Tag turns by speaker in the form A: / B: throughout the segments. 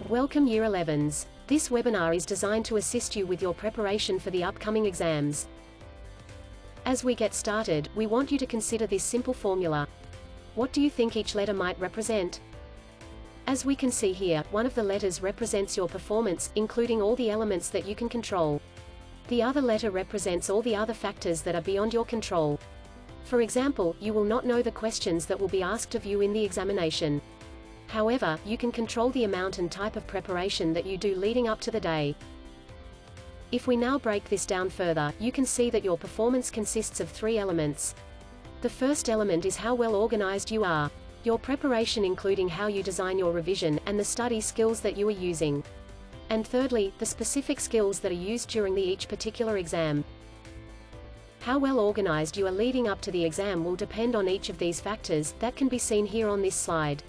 A: Welcome Year 11s. This webinar is designed to assist you with your preparation for the upcoming exams. As we get started, we want you to consider this simple formula. What do you think each letter might represent? As we can see here, one of the letters represents your performance, including all the elements that you can control. The other letter represents all the other factors that are beyond your control. For example, you will not know the questions that will be asked of you in the examination. However, you can control the amount and type of preparation that you do leading up to the day. If we now break this down further, you can see that your performance consists of three elements. The first element is how well organized you are. Your preparation including how you design your revision, and the study skills that you are using. And thirdly, the specific skills that are used during each particular exam. How well organized you are leading up to the exam will depend on each of these factors, that can be seen here on this slide.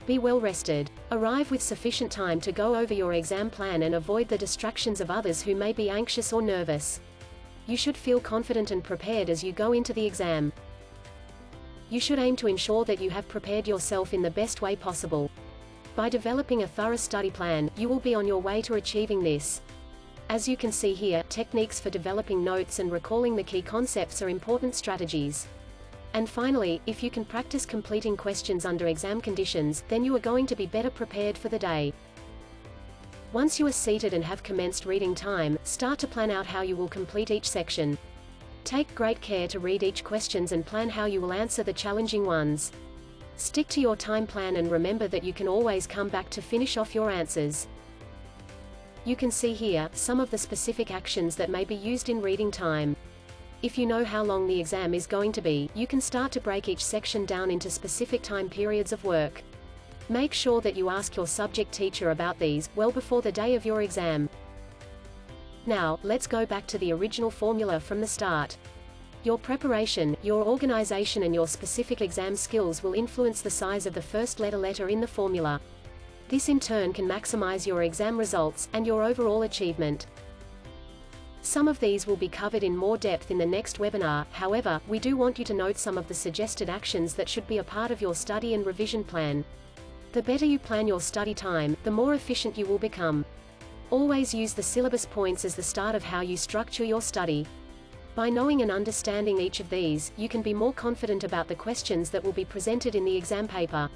A: Be well rested. Arrive with sufficient time to go over your exam plan and avoid the distractions of others who may be anxious or nervous. You should feel confident and prepared as you go into the exam. You should aim to ensure that you have prepared yourself in the best way possible. By developing a thorough study plan, you will be on your way to achieving this. As you can see here, techniques for developing notes and recalling the key concepts are important strategies. And finally, if you can practice completing questions under exam conditions, then you are going to be better prepared for the day. Once you are seated and have commenced reading time, start to plan out how you will complete each section. Take great care to read each questions and plan how you will answer the challenging ones. Stick to your time plan and remember that you can always come back to finish off your answers. You can see here some of the specific actions that may be used in reading time. If you know how long the exam is going to be, you can start to break each section down into specific time periods of work. Make sure that you ask your subject teacher about these well before the day of your exam. Now, let's go back to the original formula from the start. Your preparation, your organization and your specific exam skills will influence the size of the first letter in the formula. This in turn can maximize your exam results, and your overall achievement. Some of these will be covered in more depth in the next webinar, however, we do want you to note some of the suggested actions that should be a part of your study and revision plan. The better you plan your study time, the more efficient you will become. Always use the syllabus points as the start of how you structure your study. By knowing and understanding each of these, you can be more confident about the questions that will be presented in the exam paper.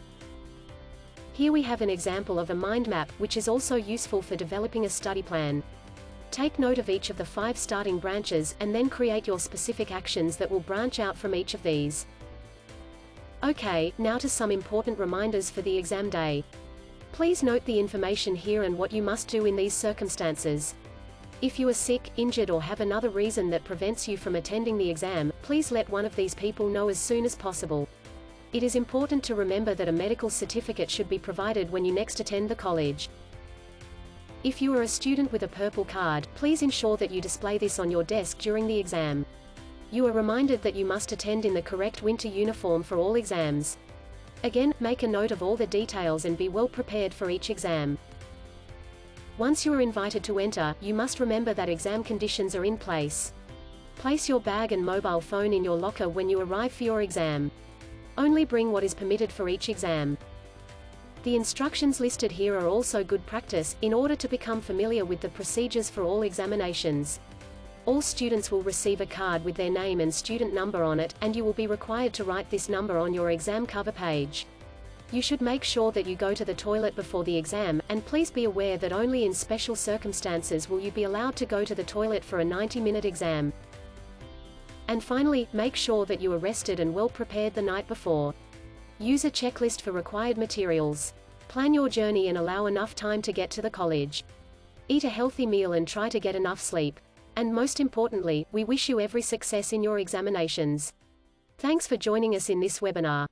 A: Here we have an example of a mind map, which is also useful for developing a study plan. Take note of each of the 5 starting branches, and then create your specific actions that will branch out from each of these. Okay, now to some important reminders for the exam day. Please note the information here and what you must do in these circumstances. If you are sick, injured or have another reason that prevents you from attending the exam, please let one of these people know as soon as possible. It is important to remember that a medical certificate should be provided when you next attend the college. If you are a student with a purple card, please ensure that you display this on your desk during the exam. You are reminded that you must attend in the correct winter uniform for all exams. Again, make a note of all the details and be well prepared for each exam. Once you are invited to enter, you must remember that exam conditions are in place. Place your bag and mobile phone in your locker when you arrive for your exam. Only bring what is permitted for each exam. The instructions listed here are also good practice, in order to become familiar with the procedures for all examinations. All students will receive a card with their name and student number on it, and you will be required to write this number on your exam cover page. You should make sure that you go to the toilet before the exam, and please be aware that only in special circumstances will you be allowed to go to the toilet for a 90-minute exam. And finally, make sure that you are rested and well prepared the night before. Use a checklist for required materials. Plan your journey and allow enough time to get to the college. Eat a healthy meal and try to get enough sleep. And most importantly, we wish you every success in your examinations. Thanks for joining us in this webinar.